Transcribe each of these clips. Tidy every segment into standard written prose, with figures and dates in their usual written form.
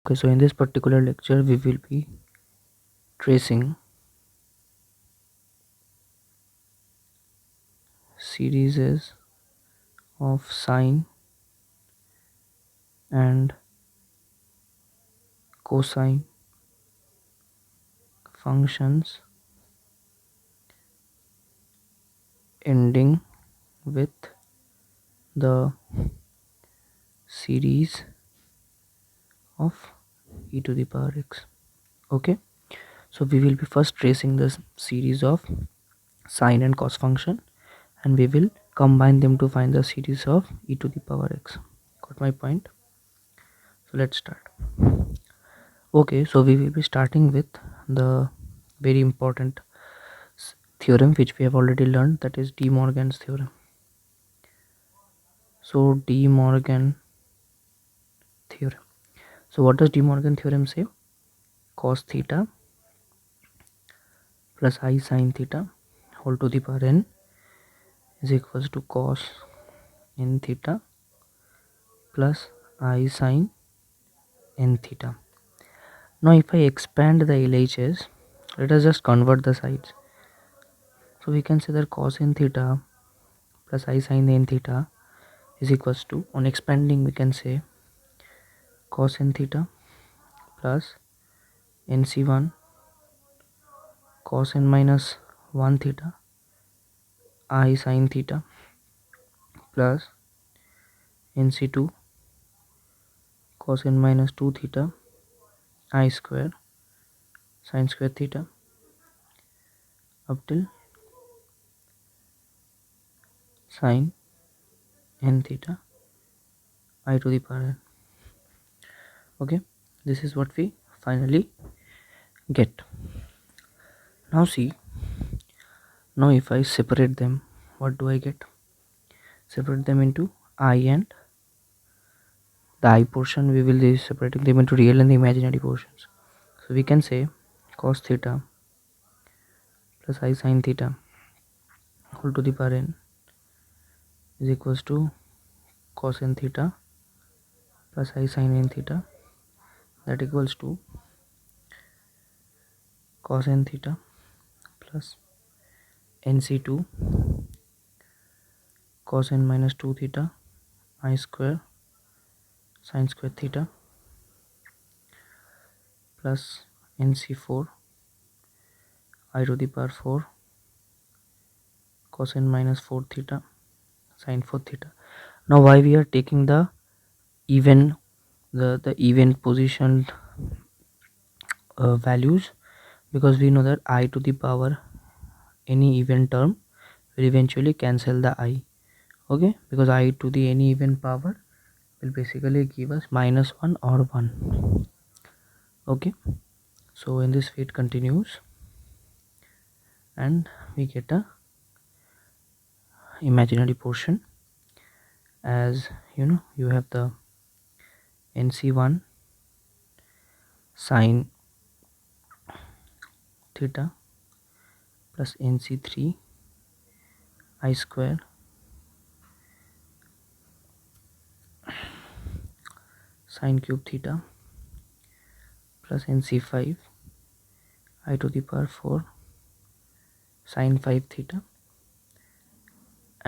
Okay, so in this particular lecture we will be tracing series of sine and cosine functions ending with the series of e to the power x. Okay, so we will be first tracing this series of sine and cos function, and we will combine them to find the series of e to the power x. Got my point? So let's start. Okay, so we will be starting with the very important theorem which we have already learned, that is De Morgan's theorem. So De Morgan theorem. So what does De Morgan theorem say? Cos theta plus I sin theta whole to the power n is equals to cos n theta plus I sin n theta. Now if I expand the LHS, let us just convert the sides. So we can say that cos n theta plus I sin n theta is equals to, on expanding we can say cos n theta plus nc1 cos n minus 1 theta I sin theta plus nc2 cos n minus 2 theta I square sin square theta up till sin n theta I to the power n. Okay, this is what we finally get. Now see, now if I separate them, what do I get? Separate them into I and the I portion, we will be separating them into real and the imaginary portions. So we can say cos theta plus I sin theta whole to the power n is equals to cos n theta plus I sin n theta, that equals to cos n theta plus nc2 cos n minus 2 theta I square sin square theta plus nc4 I to the power 4 cos n minus 4 theta sin 4 theta. Now why we are taking the even the even positioned values? Because we know that I to the power any even term will eventually cancel the I. Okay, because I to the any even power will basically give us -1 or 1. Okay, so in this way it continues and we get a imaginary portion. As you know, you have the nc1 sin theta plus nc3 I square sin cube theta plus nc5 I to the power 4 sin 5 theta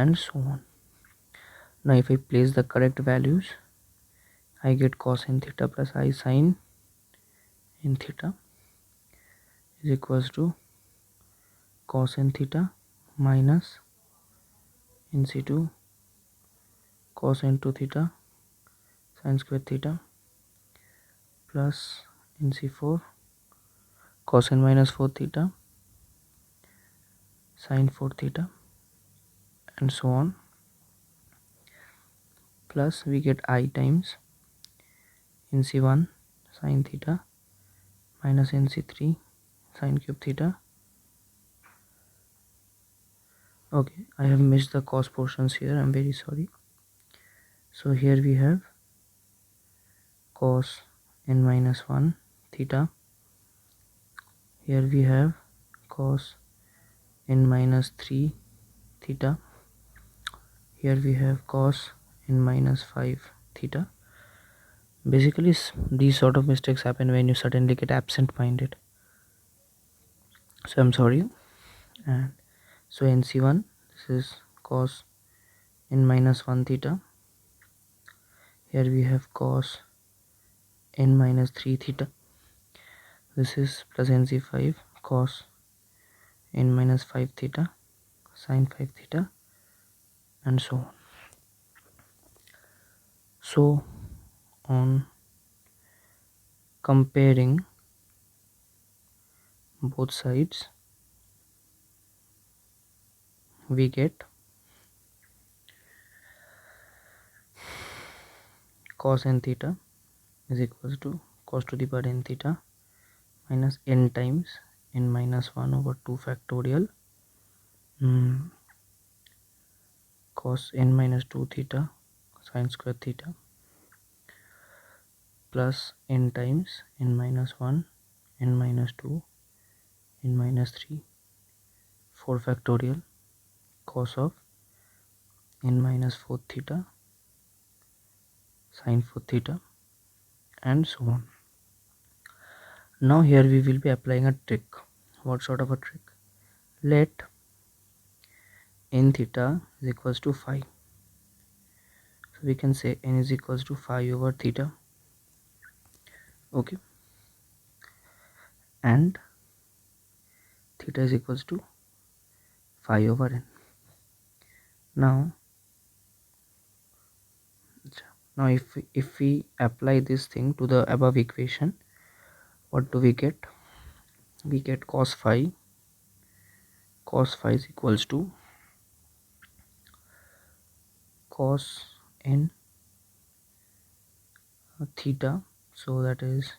and so on. Now if I place the correct values, I get cos n theta plus I sin n theta is equals to cos n theta minus nc2 cos n2 theta sin square theta plus nc4 cos n minus 4 theta sin 4 theta and so on, plus we get I times nc1 sin theta minus nc3 sin cube theta. Okay, I have missed the cos portions here, I'm very sorry. So here we have cos n minus 1 theta, here we have cos n minus 3 theta, here we have cos n minus 5 theta. Basically these sort of mistakes happen when you suddenly get absent minded, so I'm sorry. And so NC1, this is cos n minus 1 theta. Here we have cos n minus 3 theta. This is plus NC5 cos n minus 5 theta sine 5 theta, and so on. So on comparing both sides, we get cos n theta is equals to cos to the power n theta minus n times n minus 1 over 2 factorial cos n minus 2 theta sine square theta plus n times n minus 1 n minus 2 n minus 3 4 factorial cos of n minus 4 theta sine 4 theta, and so on. Now here we will be applying a trick. What sort of a trick? Let n theta is equals to phi. So we can say n is equals to phi over theta. Okay, and theta is equals to phi over n. Now if we apply this thing to the above equation, what do we get? We get cos phi is equals to cos n theta, so that is,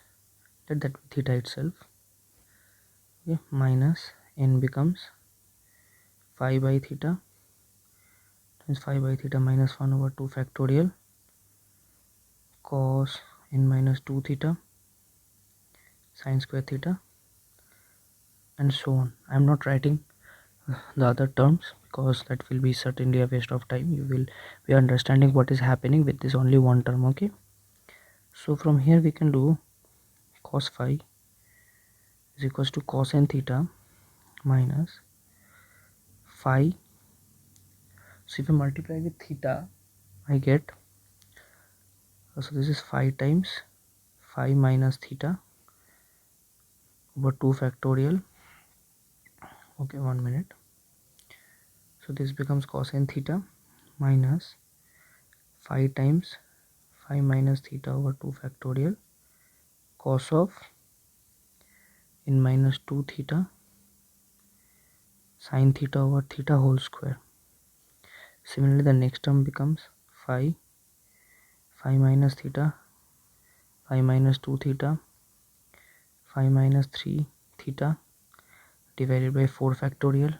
let that be theta itself. Okay, minus n becomes phi by theta times phi by theta minus 1 over 2 factorial cos n minus 2 theta sine square theta, and so on. I am not writing the other terms because that will be certainly a waste of time. You will be understanding what is happening with this only one term. Okay, so from here we can do cos phi is equals to cos n theta minus phi. So if I multiply with theta, I get, so this is phi times phi minus theta over 2 factorial. Okay, 1 minute. So this becomes cos n theta minus phi times phi minus theta over 2 factorial cos of n minus 2 theta sine theta over theta whole square. Similarly, the next term becomes phi minus theta phi minus 2 theta phi minus 3 theta divided by 4 factorial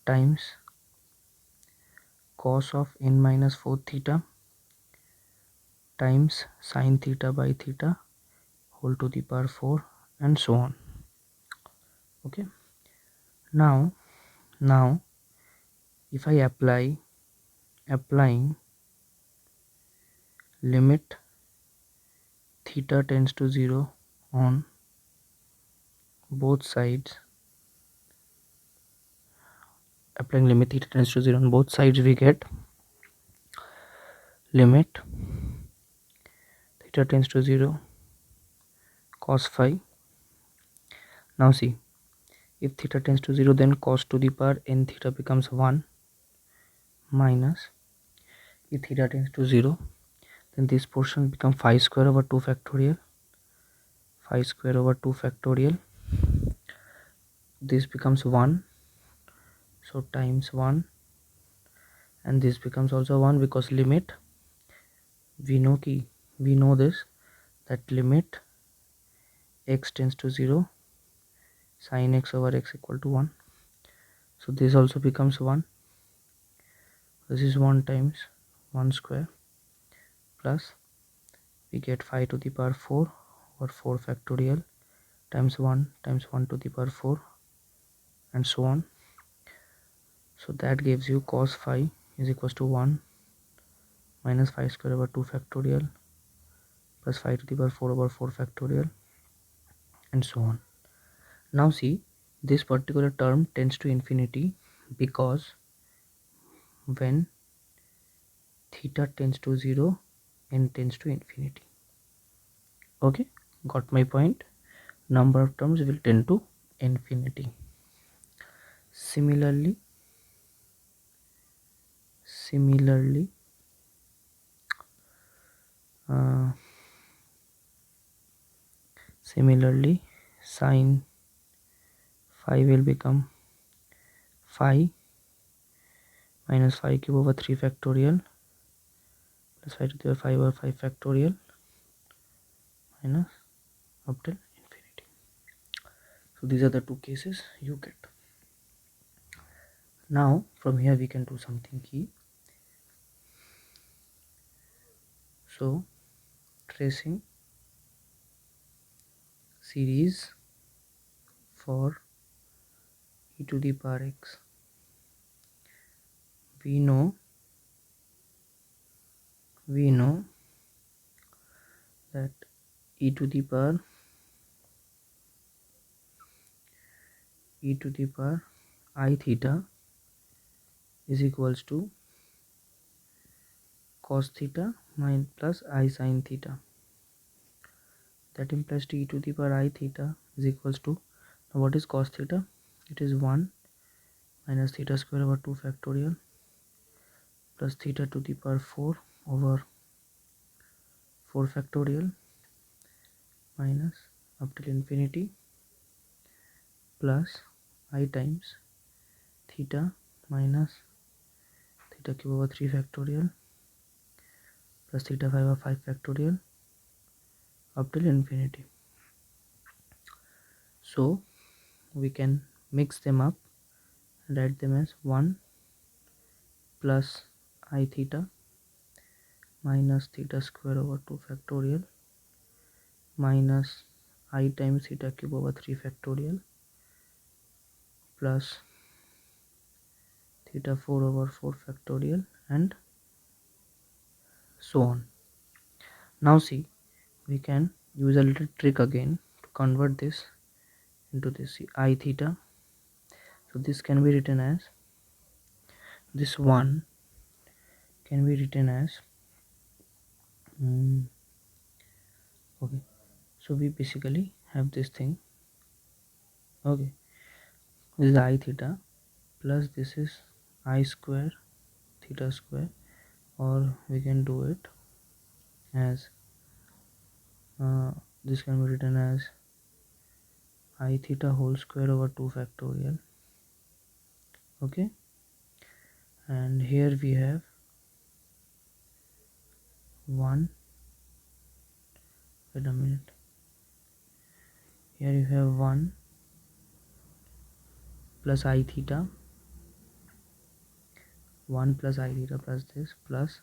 times cos of n minus 4 theta times sine theta by theta whole to the power 4, and so on. Okay, now if I applying limit theta tends to 0 on both sides, applying limit theta tends to 0 on both sides, we get limit theta tends to 0 cos phi. Now see, if theta tends to 0, then cos to the power n theta becomes 1 minus, if theta tends to 0, then this portion becomes phi square over 2 factorial, phi square over 2 factorial, this becomes 1, so times 1, and this becomes also 1 because limit, we know this, that limit x tends to 0 sin x over x equal to 1, so this also becomes 1. This is 1 times 1 square plus, we get phi to the power 4 over 4 factorial times 1 to the power 4, and so on. So that gives you cos phi is equals to 1 minus phi square over 2 factorial plus 5 to the power 4 over 4 factorial, and so on. Now see, this particular term tends to infinity because when theta tends to 0, n tends to infinity. Okay, got my point? Number of terms will tend to infinity. Similarly, sine phi will become phi minus 5 cube over 3 factorial plus 5 to the power 5 over 5 factorial minus up till infinity. So these are the two cases you get. Now from here we can do something key. So tracing series for e to the power x, we know that e to the power I theta is equals to cos theta minus plus I sin theta. That implies to e to the power I theta is equals to, now what is cos theta? It is 1 minus theta square over 2 factorial plus theta to the power 4 over 4 factorial minus up till infinity plus I times theta minus theta cube over 3 factorial plus theta 5 over 5 factorial up till infinity. So we can mix them up and write them as 1 plus I theta minus theta square over 2 factorial minus I times theta cube over 3 factorial plus theta 4 over 4 factorial and so on. Now see, we can use a little trick again to convert this into this I theta. So this can be written as, this 1 can be written as okay, so we basically have this thing. Okay, this is I theta plus this is I square theta square, or we can do it as this can be written as I theta whole square over 2 factorial. Okay, and here we have 1, wait a minute, here you have 1 plus I theta, 1 plus I theta plus this plus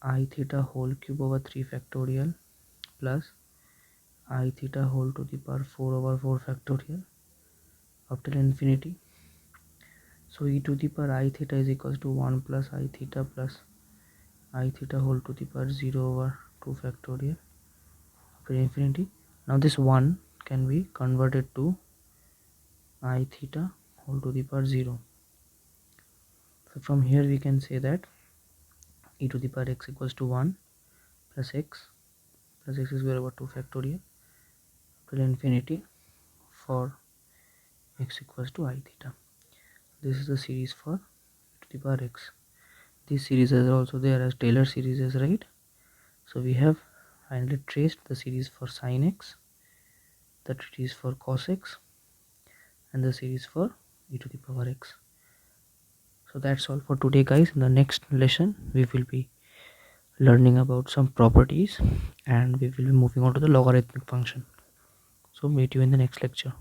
I theta whole cube over 3 factorial plus I theta whole to the power 4 over 4 factorial up till infinity. So e to the power I theta is equals to 1 plus I theta plus I theta whole to the power 0 over 2 factorial up till infinity. Now this 1 can be converted to I theta whole to the power 0. So from here we can say that e to the power x equals to 1 plus x square over 2 factorial till infinity for x equals to I theta. This is the series for e to the power x. These series are also there as Taylor series, right? So we have finally traced the series for sin x, the series for cos x, and the series for e to the power x. So that's all for today, guys. In the next lesson we will be learning about some properties and we will be moving on to the logarithmic function. So meet you in the next lecture.